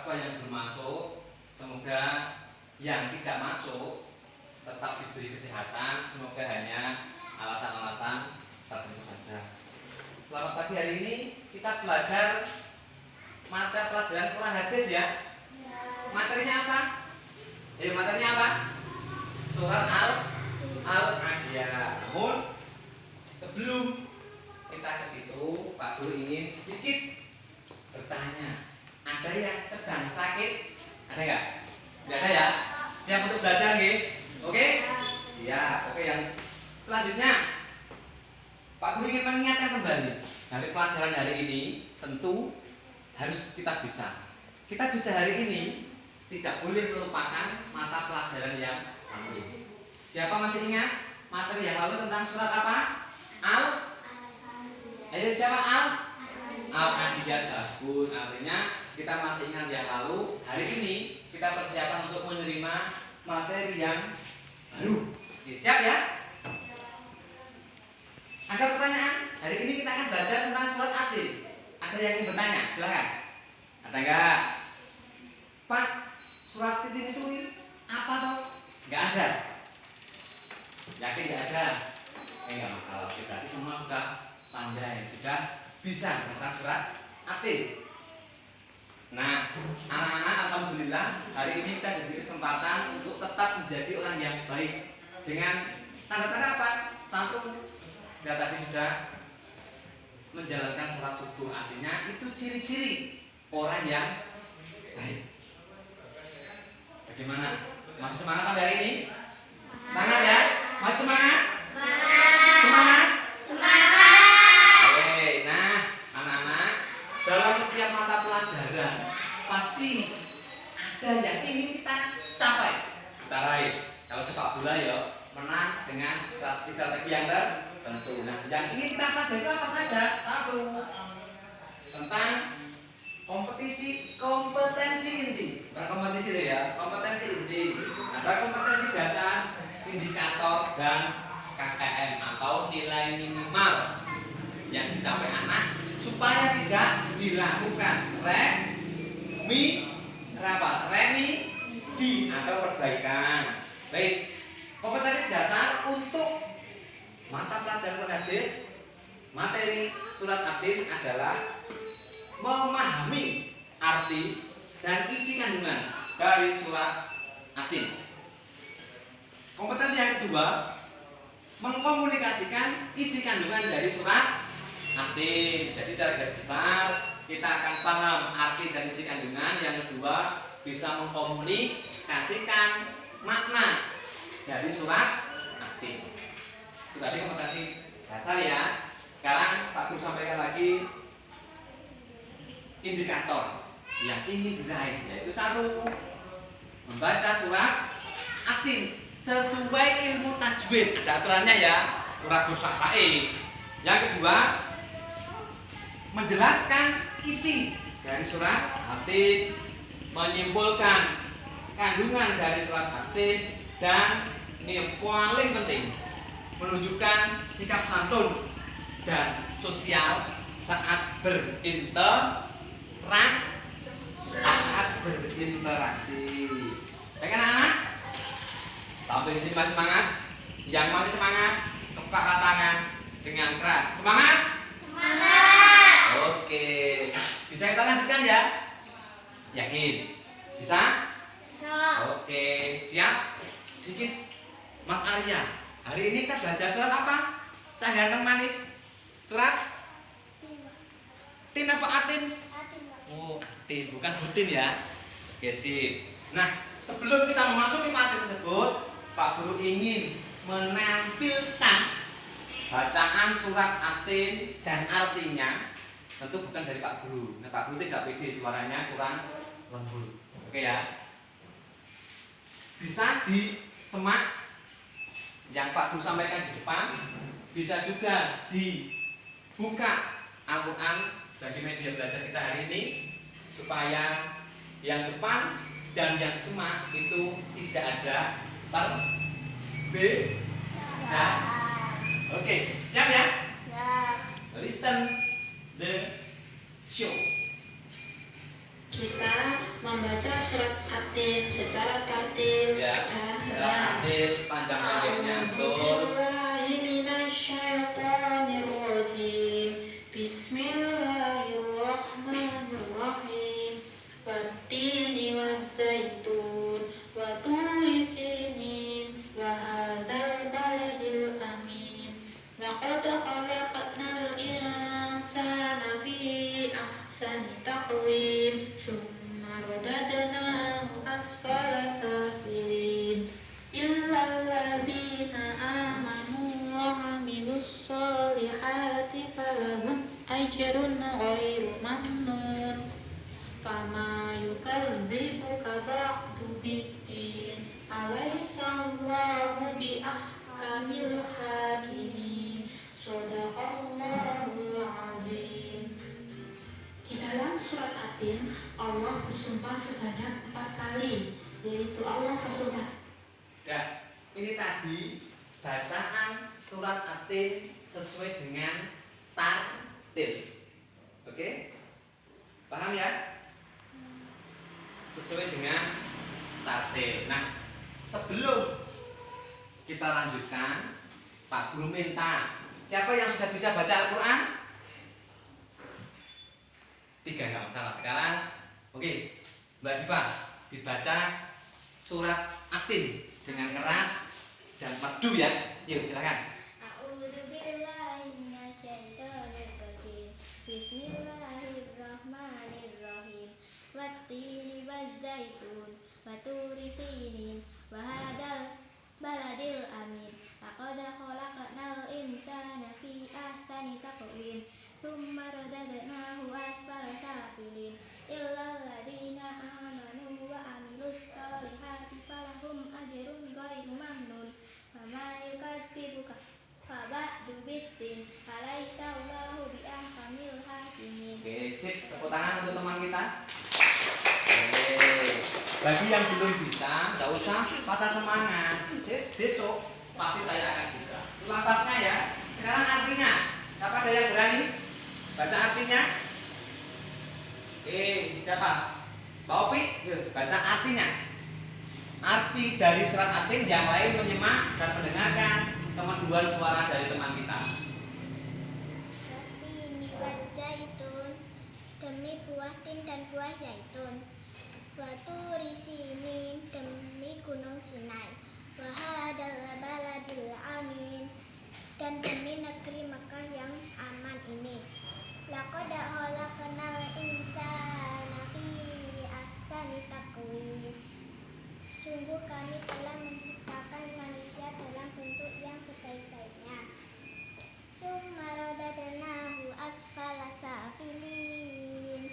mahasiswa yang belum masuk, semoga yang tidak masuk tetap diberi kesehatan. Semoga hanya alasan-alasan tertentu saja. Selamat pagi, hari ini kita belajar mata pelajaran Quran hadis ya. Materinya apa? Materinya apa? Surat Al-Adiyah. Namun sebelum kita ke situ, Pak Guru ingin sedikit bertanya. Ada yang sedang sakit? Ada nggak? Tidak ada ya? Siap untuk belajar nggih? Oke? Siap. Oke, yang selanjutnya Pak Guru ingin mengingatkan kembali, dari pelajaran hari ini tentu harus kita bisa. Kita bisa hari ini tidak boleh melupakan mata pelajaran yang lalu. Siapa masih ingat materi yang lalu tentang surat apa? Siapa? Al-Adiyah. Bagus. Artinya kita masih ingat yang lalu. Hari ini kita persiapan untuk menerima materi yang baru. Oke, siap ya? Ada pertanyaan? Hari ini kita akan belajar tentang surat Atin. Ada yang ingin bertanya? Silakan. Ada enggak? Pak, surat Atin itu apa toh? Enggak ada. Yakin enggak ada? Enggak masalah. Berarti semua sudah pandai, sudah bisa tentang surat Atin. Nah, anak-anak, alhamdulillah hari ini kita diberi kesempatan untuk tetap menjadi orang yang baik dengan tanda-tanda apa? Satu, kita tadi sudah menjalankan sholat subuh, artinya itu ciri-ciri orang yang baik. Bagaimana? Masih semangat sampai hari ini? Semangat ya? Masih semangat? Semangat? Oke, nah anak-anak, dalam setiap mata pelajaran pasti ada yang ingin kita capai, kita raih. Kalau sepak bola ya menang dengan strategi yang tertentu. Nah, yang ingin kita pelajari itu apa saja? Satu, tentang kompetensi inti. Bukan kompetisi deh ya, kompetensi inti. Ada kompetensi dasar, indikator, dan KKM atau nilai minimal yang dicapai anak supaya tidak dilakukan remedi atau perbaikan. Baik, kompetensi dasar untuk mata pelajaran hadis materi surat Atin adalah memahami arti dan isi kandungan dari surat Atin. Kompetensi yang kedua, mengkomunikasikan isi kandungan dari surat Atin. Jadi secara garis besar kita akan paham arti dan isi kandungan. Yang kedua, bisa mengkomunikasikan makna dari surat Atin. Itu tadi kompetensi dasar ya. Sekarang Pak Guru sampaikan lagi indikator yang ingin diraih, yaitu satu, membaca surat Atin sesuai ilmu tajwid. Ada aturannya ya, ragu sae. Yang kedua, menjelaskan isi dari surat Atin, menyimpulkan kandungan dari surat Atin, dan ini yang paling penting, menunjukkan sikap santun dan sosial saat berinteraksi. Baik anak-anak, sampai di sini masih semangat? Yang masih semangat, kepak tangan dengan keras. Semangat? Semangat. Oke, bisa kita lanjutkan ya? Yakin? Bisa? Bisa. Oke, siap? Sedikit Mas Arya, hari ini kita belajar surat apa? Cak ganteng manis. Surat? Tin apa Atin? Oh, Atin, bukan Hutin ya. Oke, sip. Nah, sebelum kita memasuki materi tersebut, Pak Guru ingin menampilkan bacaan surat Atin dan artinya. Tentu bukan dari Pak Guru. Nah, Pak Guru tidak pede, suaranya kurang lembut. Oke ya. Bisa disemak yang Pak Guru sampaikan di depan. Bisa juga dibuka Al-Quran bagi media belajar kita hari ini, supaya yang depan dan yang semak itu tidak ada perbedaan. Oke, siap ya? Siap. Listen the show. Kita membaca surat At-Tin secara tartil. Ya, secara tartil panjang pendeknya. A'udzubillahi minasyaitonirrajim. Bismillahirrahmanirrahim. Wattini wazzaitun wa turi sinin wa hadzal baladil amin. Laqad khalaqnal insana fi ahsani taqwim. Summa radadnahu asfala safilin. Illal ladzina amanu wa 'amilus sholihati falahum ajrun ghairu mamnun. Fama yukadzibuka ba'du biddin. Alaihissallahu bi ahkamil hakimin. Shadaqallahul azim. Di dalam surat At-Tin, Allah bersumpah sebanyak 4 kali, yaitu Allah bersumpah. Nah, ini tadi bacaan surat At-Tin sesuai dengan tartil. Oke? Paham ya? Sesuai dengan tartil. Nah, sebelum kita lanjutkan, Pak Guru minta siapa yang sudah bisa baca Al-Quran? 3 nggak masalah. Sekarang, oke, Mbak Diva dibaca surat At-Tin dengan keras dan merdu ya. Yuk silakan. A'udzubillahi minasyaitonirrajim. Bismillahirrahmanirrahim. Wattini wazzaitun wa turi sinin wa hadzal baladil amin. Laqad khalaqnal insana fi ahsani taqwim. Summa radadnahu asfala safilin. Illal ladzina amanu wa 'amilus sholihati falahum ajrun ghairu mamnun. Wa ma yukadzibuka faba'du biddin. Alaihissallahu bi ahkamil hakimin. Oke, sip. Tepuk tangan untuk teman kita. Oke. Bagi yang belum bisa, nggak usah patah semangat. Besok pasti saya akan bisa. Lafadznya ya. Sekarang artinya. Siapa ada yang berani baca artinya? Siapa? Pak Opi, yuk, baca artinya. Arti dari surat At-Tin yang lain menyimak dan mendengarkan kemerduan suara dari teman kita. Wattini wazzaitun, demi buah tin dan buah zaitun. Wa turi sinin, demi gunung Sinai. Wa hadzal baladil amin, dan demi negeri Mekah yang aman ini. Laqad khalaqnal insana fi ahsani taqwim. Sungguh kami telah menciptakan manusia dalam bentuk yang sebaik-baiknya. Summa radadnahu asfala safilin.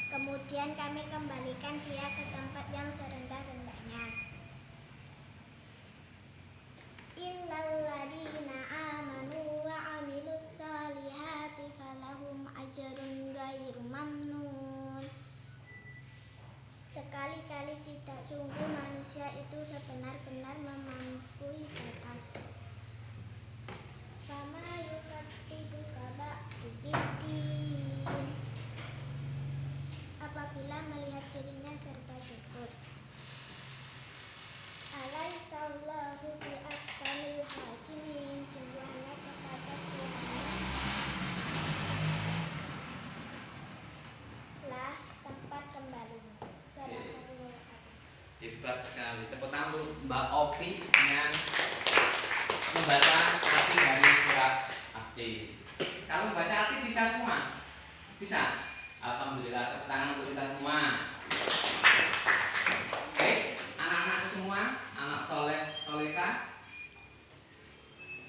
Kemudian kami kembalikan dia ke tempat yang serendah-rendahnya. Illal ladzina amanu wa 'amilus sholihati falahum ajrun ghairu mamnun. Sekali-kali tidak, sungguh manusia itu sebenar-benar melampaui batas. Fama yukadzibuka ba'du biddin. Apabila melihat dirinya serba cukup. Alaihissallahu bi ahkamil hakimin. Sungguh hanya kepada Tuhan lah tempat kembalimu. Sadaqallahul azim. Hebat sekali. Tepuk tangan untuk Mbak Ovi dengan membaca arti dari surat At-Tin. Kalau membaca arti bisa semua? Bisa? Alhamdulillah. Tepuk tangan untuk kita semua. Oke, anak-anak semua, anak soleh, solehah.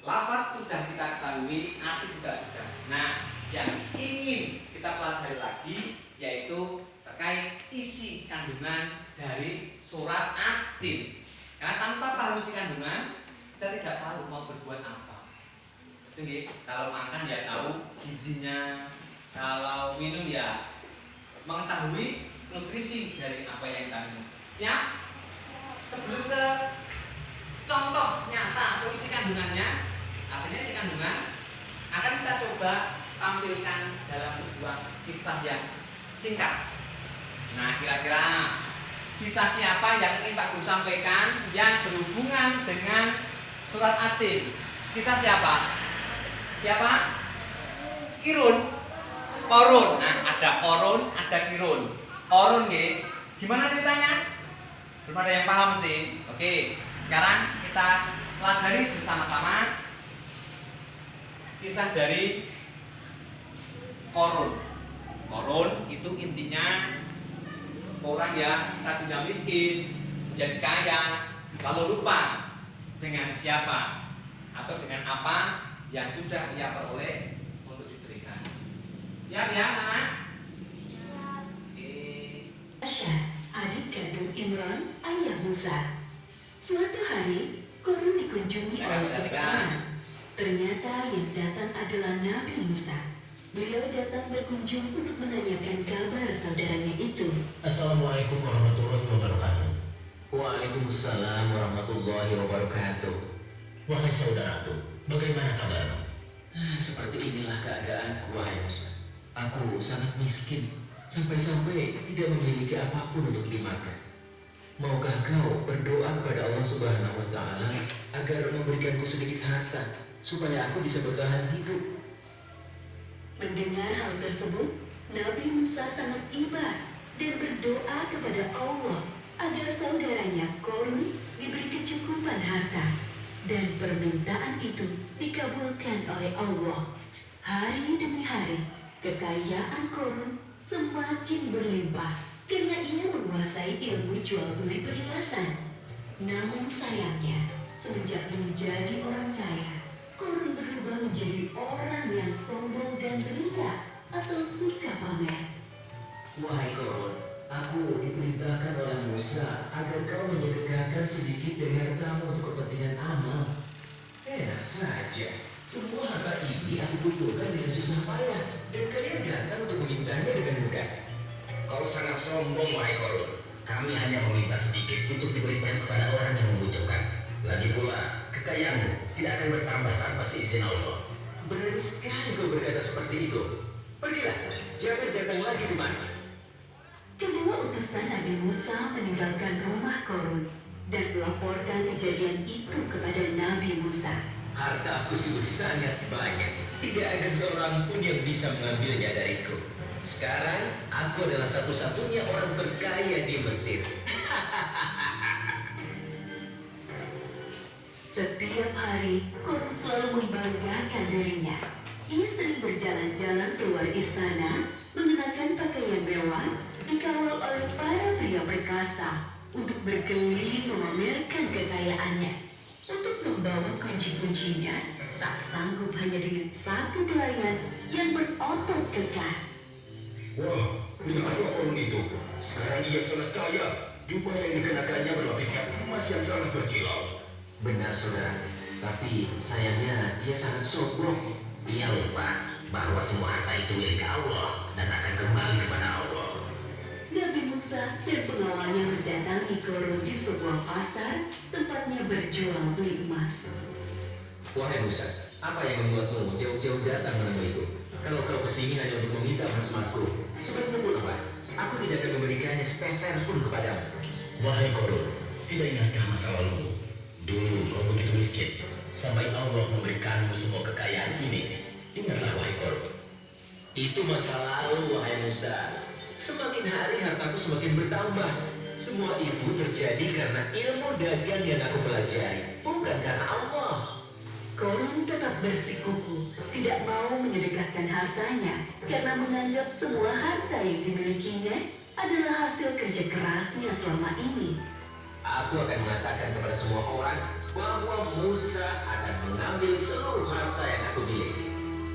Lafaz sudah kita ketahui, arti juga sudah. Nah, yang ingin kita pelajari lagi yaitu terkait isi kandungan dari surat At-Tin. Karena tanpa paham isi kandungan, kita tidak tahu mau berbuat apa. Itu kalau makan ya tahu gizinya, kalau minum ya mengetahui nutrisi dari apa yang kita minum. Siap? Sebelum ke contoh nyata atau isi kandungannya, artinya isi kandungan akan kita coba tampilkan dalam sebuah kisah yang singkat. Nah, kira-kira kisah siapa yang ingin Pak Guru sampaikan yang berhubungan dengan surat At-Tin? Kisah siapa? Siapa? Kirun, Korun. Nah, ada Korun, ada Kirun. Korun nggih. Gimana ceritanya? Belum ada yang paham mesti. Oke, sekarang kita pelajari bersama-sama kisah dari Korun. Korun itu intinya orang yang tadinya miskin menjadi kaya, lalu lupa dengan siapa atau dengan apa yang sudah ia peroleh untuk diberikan. Siap ya, anak? Asya, adik kandung Imran, ayah Musa. Suatu hari, Korun dikunjungi oleh seseorang. Ternyata yang datang adalah Nabi Musa. Beliau datang berkunjung untuk menanyakan kabar saudaranya itu. Assalamualaikum warahmatullahi wabarakatuh. Waalaikumsalam warahmatullahi wabarakatuh. Wahai saudaraku, bagaimana kabarmu? Seperti inilah keadaanku, wahai Musa. Aku sangat miskin, sampai-sampai tidak memiliki apapun untuk dimakan. Maukah kau berdoa kepada Allah Subhanahu wa Ta'ala agar memberikanku sedikit harta supaya aku bisa bertahan hidup? Mendengar hal tersebut, Nabi Musa sangat iba dan berdoa kepada Allah agar saudaranya Korun diberi kecukupan harta. Dan permintaan itu dikabulkan oleh Allah. Hari demi hari, kekayaan Korun semakin berlimpah karena ia menguasai ilmu jual beli perhiasan. Namun sayangnya, semenjak menjadi orang kaya, Korun berubah menjadi orang yang sombong dan ria atau suka pamer. Wahai Korun, aku diperintahkan oleh Musa agar kau menyedekahkan sedikit dari hartamu untuk kepentingan amal. Enak saja, semua harta ini aku kumpulkan dengan susah payah dan kalian datang untuk memintanya dengan mudah. Kau sangat sombong, wahai Korun. Kami hanya meminta sedikit untuk diberikan kepada orang yang membutuhkan. Lagi pula, kekayaanmu tidak akan bertambah tanpa seizin Allah. Berani sekali kau berkata seperti itu. Pergilah, jangan datang lagi kemari. Kedua utusan Nabi Musa meninggalkan rumah Korun dan melaporkan kejadian itu kepada Nabi Musa. Hartaku sungguh sangat banyak. Tidak ada seorang pun yang bisa mengambilnya dariku. Sekarang aku adalah satu-satunya orang berkaya di Mesir. Setiap hari, Korun selalu membanggakan dirinya. Ia sering berjalan-jalan keluar istana, mengenakan pakaian mewah, dikawal oleh para pria perkasa untuk berkeliling memamerkan kekayaannya. Untuk membawa kunci-kuncinya, tak sanggup hanya dengan satu pelayan yang berotot kekar. Wah, lihatlah Korun itu. Sekarang ia sangat kaya. Jubah yang dikenakannya berlapiskan emas yang sangat berkilau. Benar saudara, tapi sayangnya dia sangat sombong. Ia lupa bahwa semua harta itu milik Allah dan akan kembali kepada Allah. Nabi Musa dan pengawalnya mendatangi Korun di sebuah pasar tempatnya berjual beli emas. Wahai Musa, apa yang membuatmu jauh-jauh datang menemuiku? Kalau kau kesini hanya untuk meminta emas-emasku, seperti pun apa? Aku tidak akan memberikannya sepeser pun kepadamu. Wahai Korun, tidak ingatkah masa lalumu? Dulu kau begitu miskin, sampai Allah memberikanmu semua kekayaan ini. Ingatlah wahai Korun. Itu masa lalu, wahai Musa. Semakin hari hartaku semakin bertambah. Semua itu terjadi karena ilmu dagang yang aku pelajari, bukan karena Allah. Korun tetap bersikukuh, tidak mau menyedekahkan hartanya karena menganggap semua harta yang dimilikinya adalah hasil kerja kerasnya selama ini. Aku akan mengatakan kepada semua orang bahwa Musa akan mengambil seluruh harta yang aku miliki.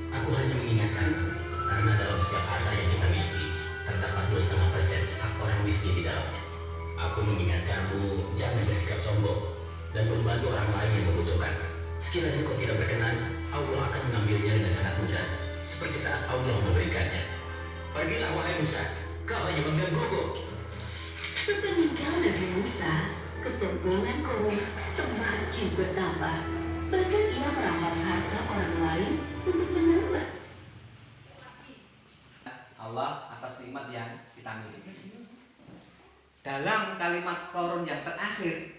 Aku hanya mengingatkanmu, karena dalam setiap harta yang kita miliki, terdapat 2,5% hak orang miskin di dalamnya. Aku mengingatkanmu, jangan bersikap sombong dan membantu orang lain yang membutuhkan. Sekiranya kau tidak berkenan, Allah akan mengambilnya dengan sangat mudah, seperti saat Allah memberikannya. Pergilah wahai Musa, kau hanya menggangguku. Sepeninggal Nabi Musa, kesombongan Korun semakin bertambah. Bahkan ia merampas harta orang lain untuk menambah. Allah atas nikmat yang kita miliki. dalam kalimat Qarun yang terakhir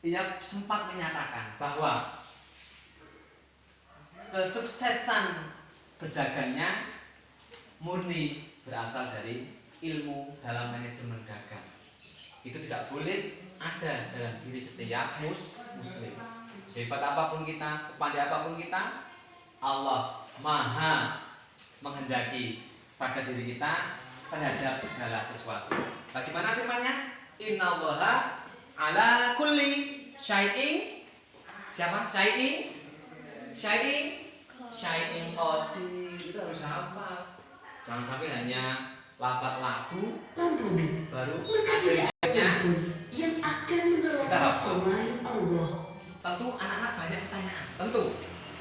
ia sempat menyatakan bahwa kesuksesan pedagangnya murni berasal dari ilmu dalam manajemen dagang. Itu tidak boleh ada dalam diri setiap muslim. Sehebat apapun kita, sepandai apapun kita, Allah Maha menghendaki pada diri kita terhadap segala sesuatu. Bagaimana firman-Nya? Innallaha ala kulli syai'in siapa? Syai'in qadir. Itu harus hafal. Jangan sampai hanya lafaz lagu Kompromi, baru maka tidak ada akhirnya. pun yang akan menolong selain Allah. Tentu anak-anak banyak pertanyaan, tentu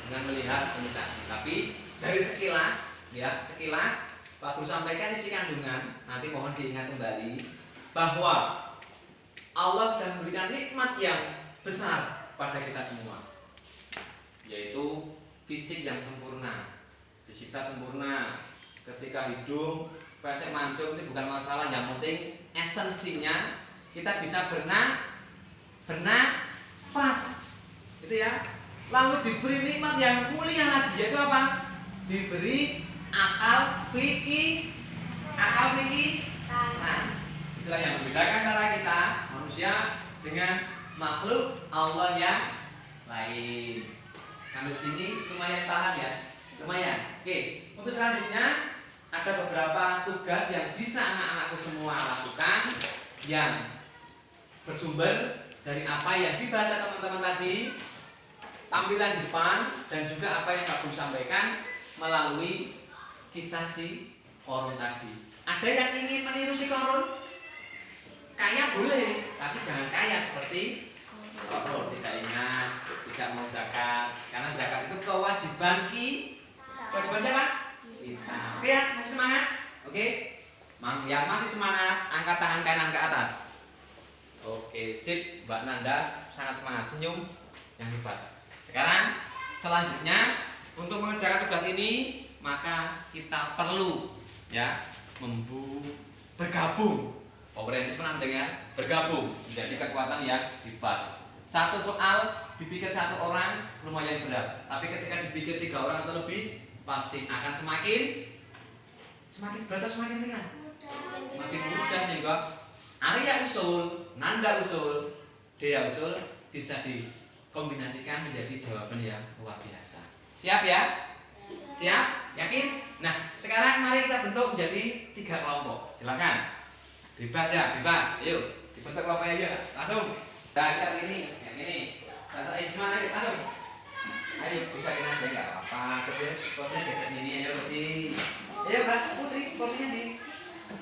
dengan melihat ini tadi. Tapi dari sekilas, ya sekilas Pak Guru sampaikan isi kandungan. Nanti mohon diingat kembali bahwa Allah sudah memberikan nikmat yang besar kepada kita semua, yaitu fisik yang sempurna, fisik kita sempurna. Ketika hidung pesek mancung itu bukan masalah, yang penting esensinya kita bisa bernafas, gitu ya. Lalu diberi nikmat yang mulia lagi, yaitu apa? Diberi akal fikih. Nah, itulah yang membedakan antara kita manusia dengan makhluk Allah yang lain. Sampai sini lumayan paham ya, lumayan. Oke, untuk selanjutnya ada beberapa tugas yang bisa anak-anakku semua lakukan yang bersumber dari apa yang dibaca teman-teman tadi, tampilan di depan, dan juga apa yang Pak Guru sampaikan melalui kisah si Qarun tadi. Ada yang ingin meniru si Qarun? Kaya boleh, tapi jangan kaya seperti Qarun. Tidak ingat, tidak mau zakat, karena zakat itu kewajiban kewajiban siapa? Kita. Oke ya, masih semangat? Oke. Yang masih semangat, angkat tangan kanan ke atas. Oke, sip. Mbak Nanda sangat semangat, senyum yang hebat. Sekarang selanjutnya untuk mengerjakan tugas ini, maka kita perlu ya bergabung. Komprehensif pernah dengan bergabung menjadi kekuatan yang hebat. Satu soal dipikir satu orang lumayan berat, tapi ketika dipikir 3 orang atau lebih pasti akan semakin berat atau semakin ringan? Makin mudah, sehingga Arya usul, Nanda usul, Dea usul bisa dikombinasikan menjadi jawaban yang luar biasa. Siap ya? Siap? Yakin? Nah, sekarang mari kita bentuk menjadi 3 kelompok. Silakan. Bebas ya, bebas. Ayo, dibentuk kelompoknya aja. Langsung. Nah, kita yang ini. Rasa Isman ayo, langsung. Ayo, bisa kita aja enggak apa-apa. Kursinya geser sini, ayo kursi. Ayo, Mbak Putri, kursinya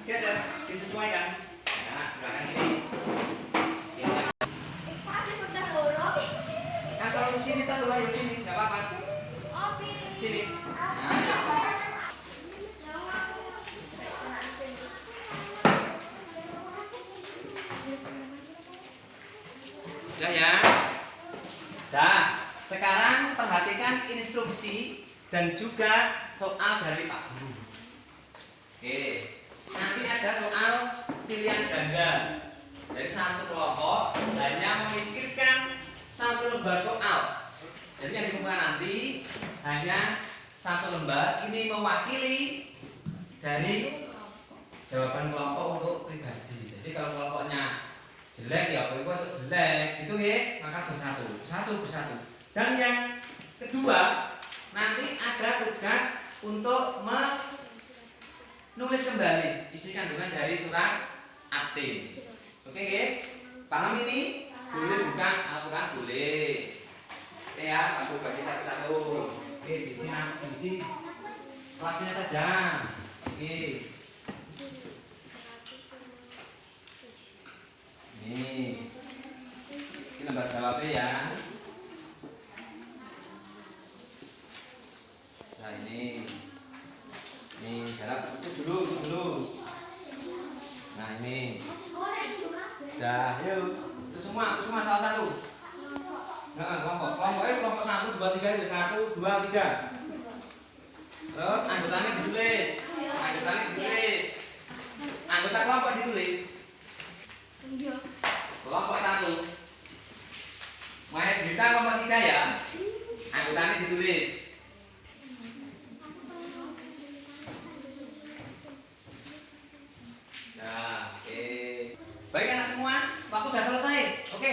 geser, disesuaikan. Nah, silakan ini. Nah, kalau di sini taruh ayo sini, enggak apa-apa. Sini. Nah, udah ya. Dah, sekarang perhatikan instruksi dan juga soal dari Pak Guru. Oke, nanti ada soal pilihan ganda. Dari satu kelompok hanya memikirkan 1 lembar soal. Jadi yang dikumpulkan nanti hanya 1 lembar. Ini mewakili dari jawaban kelompok untuk pribadi. Jadi kalau kelompoknya jelek ya itu jelek gitu ya, maka bersatu dan yang kedua nanti ada tugas untuk menulis kembali isi kandungan dari surat At-Tin. Oke ya, paham ini? Boleh bukan Al-Quran? Boleh. Oke ya, aku bagi satu-satu. Oke, diisi kelasnya saja. Oke. Ini lembar jawabnya ya. Nah ini jarak itu dulu. Nah ini. Dah, yuk. Itu semua salah satu. Nah, kelompok 1, 2, 3 itu 1, 2, 3. Terus anggotanya ditulis. Anggota kelompok ditulis. ditulis. Nah, oke. Baik anak semua, waktu sudah selesai. Oke.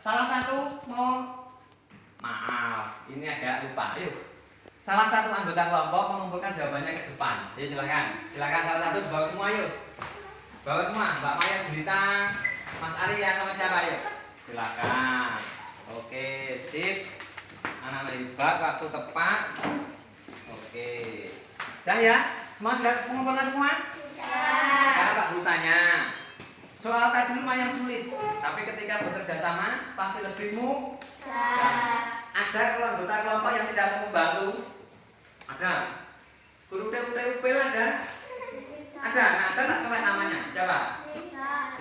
Salah satu mau maaf, ini agak lupa. Yuk. Salah satu anggota kelompok mengumpulkan jawabannya ke depan. Yuk silakan. Silakan salah satu bawa semua yuk. Bawa semua, Mbak Maya Jelita, Mas Arya sama siapa yuk? Silakan. Oke, sip. Anak-anak hebat, waktu tepat. Oke. Dan ya, semua sudah mengumpulkan semua? Sekarang Pak Guru tanya. Soal tadi lumayan sulit, tapi ketika bekerja sama pasti lebih mudah. Ada anggota kelompok yang tidak mau membantu? Ada. Guru TUP ada? Ada. Nah, ada tak coret namanya? Siapa?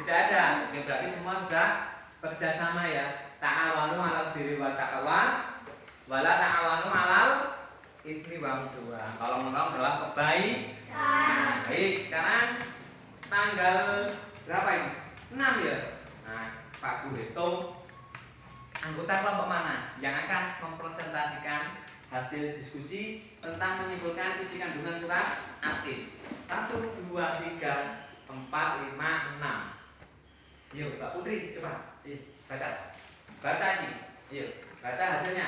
Tidak ada. Oke, berarti semua sudah bekerja sama ya. Ta'awanu 'alal birri wa taqwa wala ta'awanu 'alal itsmi wal 'udwan. Kalau menolong dalam kebaikan. Baik, sekarang tanggal berapa ini? 6 ya. Nah, Pak Guru hitung anggota kelompok mana yang akan mempresentasikan hasil diskusi tentang menyimpulkan isi kandungan surat At-Tin. 1, 2, 3, 4, 5, 6. Yuk, Mbak Putri, coba. Baca. Baca ini. Yuk, baca hasilnya.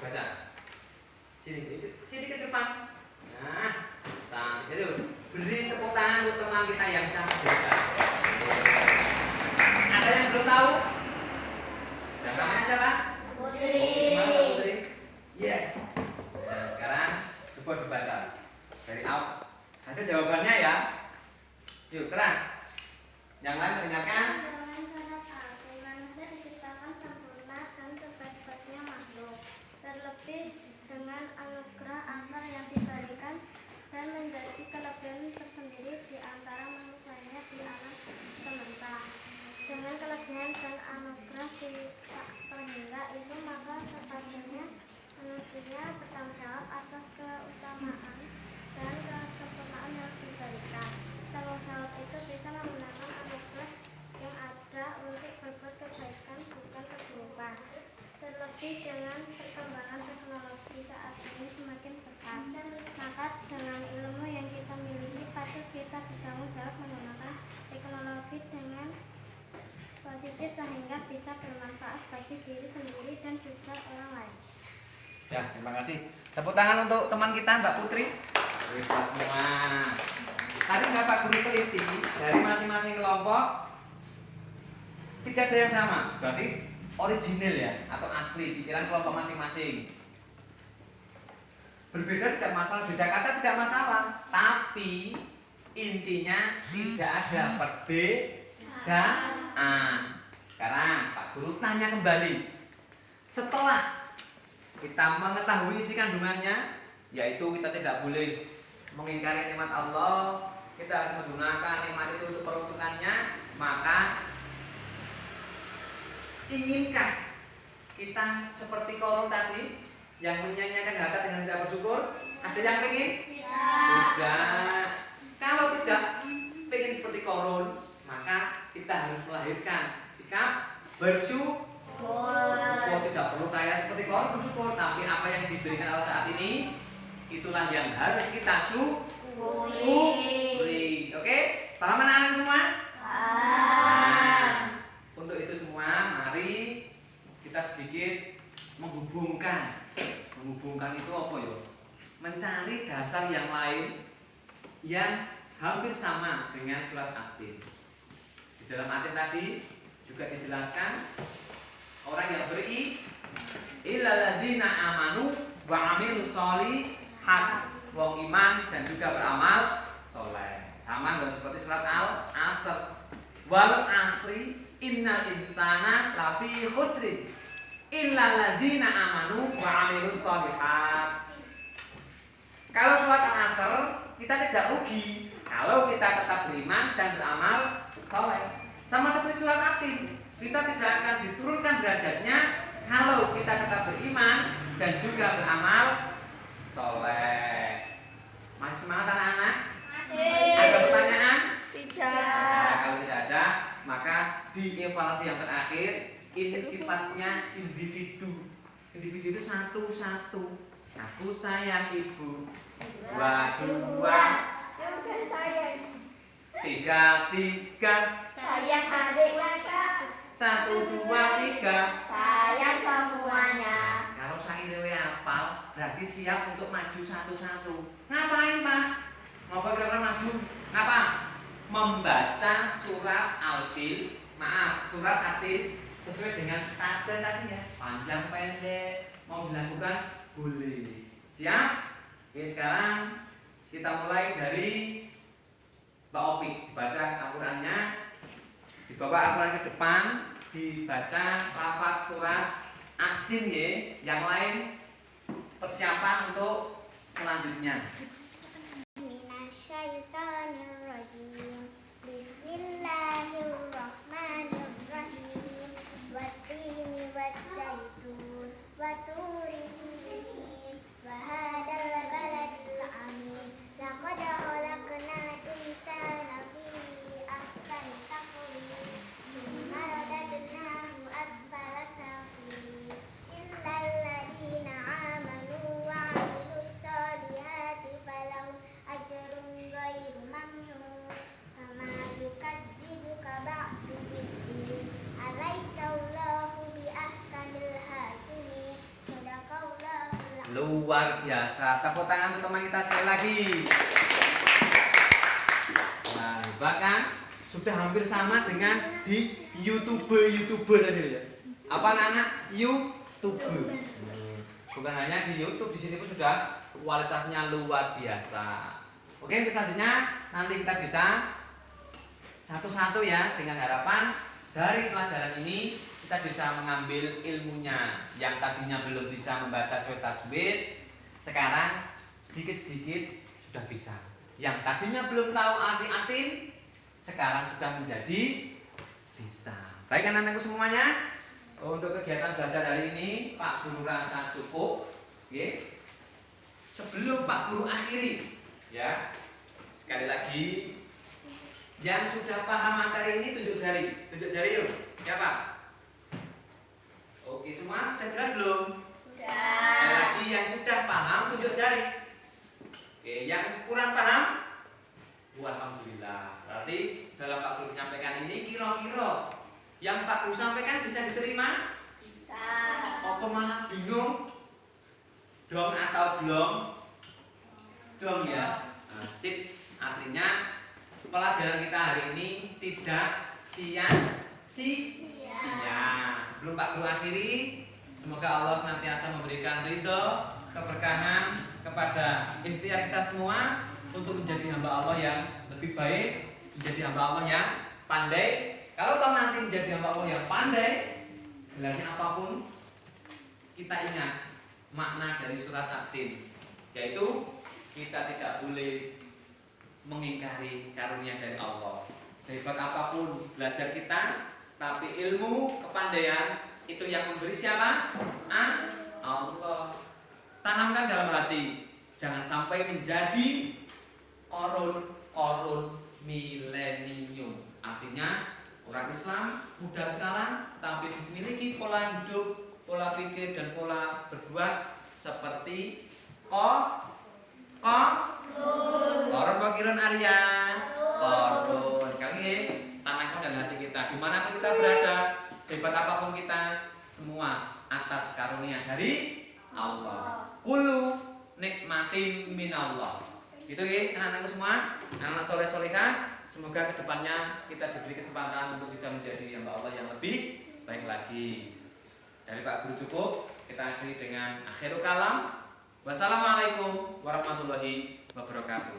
Baca. Sini ke depan. Nah, cantik itu. Beri tepuk tangan untuk teman kita yang cantik. Ada yang belum tahu? Dan namanya siapa? Putri. Yes. Nah, sekarang coba dibaca dari out. Hasil jawabannya ya. Yuk, keras. Yang lain mendengarkan. Dengan syarat A, manusia diciptakan sempurna dan sebaik-baiknya makhluk. Terlebih dengan anugerah akal yang diberikan dan menjadi kelebihan tersendiri di antara manusianya di alam semesta. Dengan kelebihan dan anugerah terhingga itu, maka sepatutnya manusia bertanggung jawab atas keutamaan dan kesempurnaan yang diberikan. Tanggung jawab itu bisa menggunakan anugerah yang ada untuk berbuat kebaikan, bukan keburukan. Terlebih dengan perkembangan teknologi saat ini semakin pesat, maka dengan ilmu yang kita miliki patut kita bertanggung jawab menggunakan teknologi dengan positif sehingga bisa bermanfaat bagi diri sendiri dan juga orang lain. Ya, terima kasih. Tepuk tangan untuk teman kita Mbak Putri. Hebat semua. Tadi saya Pak Guru teliti dari masing-masing kelompok tidak ada yang sama. Berarti original ya atau asli pikiran kelompok masing-masing. Berbeda tidak masalah, beda kata tidak masalah, tapi intinya tidak ada perbedaan. Sekarang Pak Guru tanya kembali. Setelah kita mengetahui isi kandungannya, yaitu kita tidak boleh mengingkari nikmat Allah, kita harus menggunakan nikmat itu untuk peruntukannya, maka inginkah kita seperti Korun tadi yang menyanyiakan harta dengan tidak bersyukur? Ada yang pengen? Tidak. Kalau tidak pengen seperti Korun, maka kita harus melahirkan sikap bersyukur. Tidak perlu kaya seperti Korun bersyukur, tapi apa yang diberikan Allah saat ini itulah yang harus kita syukuri. Oke? Paham anak-anak semua? Nah, untuk itu semua mari kita sedikit menghubungkan itu apa ya? Mencari dasar yang lain yang hampir sama dengan surat At-Tin. Di dalam At-Tin tadi juga dijelaskan orang yang illal ladzina amanu wa amilus sholihat, wong iman dan juga beramal soleh. Sama dengan seperti surat Al-Asr. Wal asri innal insana lafi khusrin illal ladzina amanu wa amilus sholihat. Kalau surat Al-Asr kita tidak rugi kalau kita tetap beriman dan beramal soleh. Sama seperti surat At-Tin, kita tidak akan diturunkan derajatnya kalau kita tetap beriman dan juga beramal soleh. Masih semangat anak-anak? Masih. Ada pertanyaan? Tidak. Nah, kalau tidak ada, maka di evaluasi yang terakhir ini sifatnya individu, Individu itu satu-satu. Aku sayang ibu. Dua-dua. Juga sayang. Tiga-tiga. Sayang adik kakak. Satu, dua, tiga. Sayang semuanya. Kalau saya dewe hafal, berarti siap untuk maju satu-satu. Ngapain Pak? Ngapa kira-kira maju? Ngapa? Membaca surat Al-Fil. Maaf, surat Atin sesuai dengan tata tadinya. Panjang pendek, mau dilakukan boleh. Siap? Oke, sekarang kita mulai dari Mbak Opi. Dibaca Al-Qur'annya, dibawa Al-Qur'an ke depan, dibaca lafaz surat Atin ya. Yang lain persiapan untuk selanjutnya. Minasyaitonirrajim. Bismillahirrahmanirrahim. Wattini waszaitun waturi sinin wa hadzal baladil amin. Laqad khalaqnal insana fi ahsani taqwim. Summa radadnahu asfala safilin. Illal ladzina amanu wa 'amilus solihati falahum ajrun ghairu mamnun. Fama yukadzibuka ba'du biddin. Alaissallahu biahkamil hakimin. Shadaqallahul azim. Luar biasa. Tepuk tangan untuk teman kita sekali lagi. Nah, bahkan sudah hampir sama dengan di YouTuber tadi ya. Apa anak YouTuber? Bukan hanya di YouTube, di sini pun sudah kualitasnya luar biasa. Oke, untuk selanjutnya nanti kita bisa satu-satu ya, dengan harapan dari pelajaran ini kita bisa mengambil ilmunya. Yang tadinya belum bisa membaca surat tajwid, sekarang sedikit-sedikit sudah bisa. Yang tadinya belum tahu arti Atin, sekarang sudah menjadi bisa. Baik anak-anakku semuanya, untuk kegiatan belajar hari ini Pak Guru rasa cukup. Oke. Sebelum Pak Guru akhiri, ya, sekali lagi yang sudah paham materi ini tunjuk jari yuk. Siapa? Oke, semua sudah jelas belum? Sudah. Sekali lagi yang sudah paham tunjuk jari. Oke, yang kurang paham? Alhamdulillah. Berarti dalam Pak Guru menyampaikan ini kira-kira yang Pak Guru sampaikan bisa diterima? Bisa. Apa malah bingung? Dong atau belum? Dong ya. Nah, sip. Artinya pelajaran kita hari ini tidak sia-sia. Sebelum Pak Guru akhiri, semoga Allah senantiasa memberikan ridho, keberkahan kepada ikhtiar kita semua untuk menjadi hamba Allah yang lebih baik, menjadi hamba Allah yang pandai. Kalau toh nanti menjadi hamba Allah yang pandai, gelarnya apapun, kita ingat makna dari surat Atin, yaitu kita tidak boleh mengingkari karunia dari Allah. Sehebat apapun belajar kita, tapi ilmu, kepandaian itu yang memberi siapa? Allah. Tanamkan dalam hati, jangan sampai menjadi korun milenium. Artinya orang Islam muda sekarang tapi memiliki pola hidup, pola pikir dan pola berbuat seperti korun pakiran Aryan. Korun. Sekali lagi, tanamkan dalam hati kita. Dimanapun kita berada, sehebat apapun kita, semua atas karunia dari Allah. Kullu nikmatin minallah. Gitu ya, anak-anakku semua, anak-anak soleh-solehah. Semoga kedepannya kita diberi kesempatan untuk bisa menjadi hamba Allah yang lebih baik lagi. Dari Pak Guru cukup, kita akhiri dengan akhirul kalam. Wassalamualaikum warahmatullahi wabarakatuh.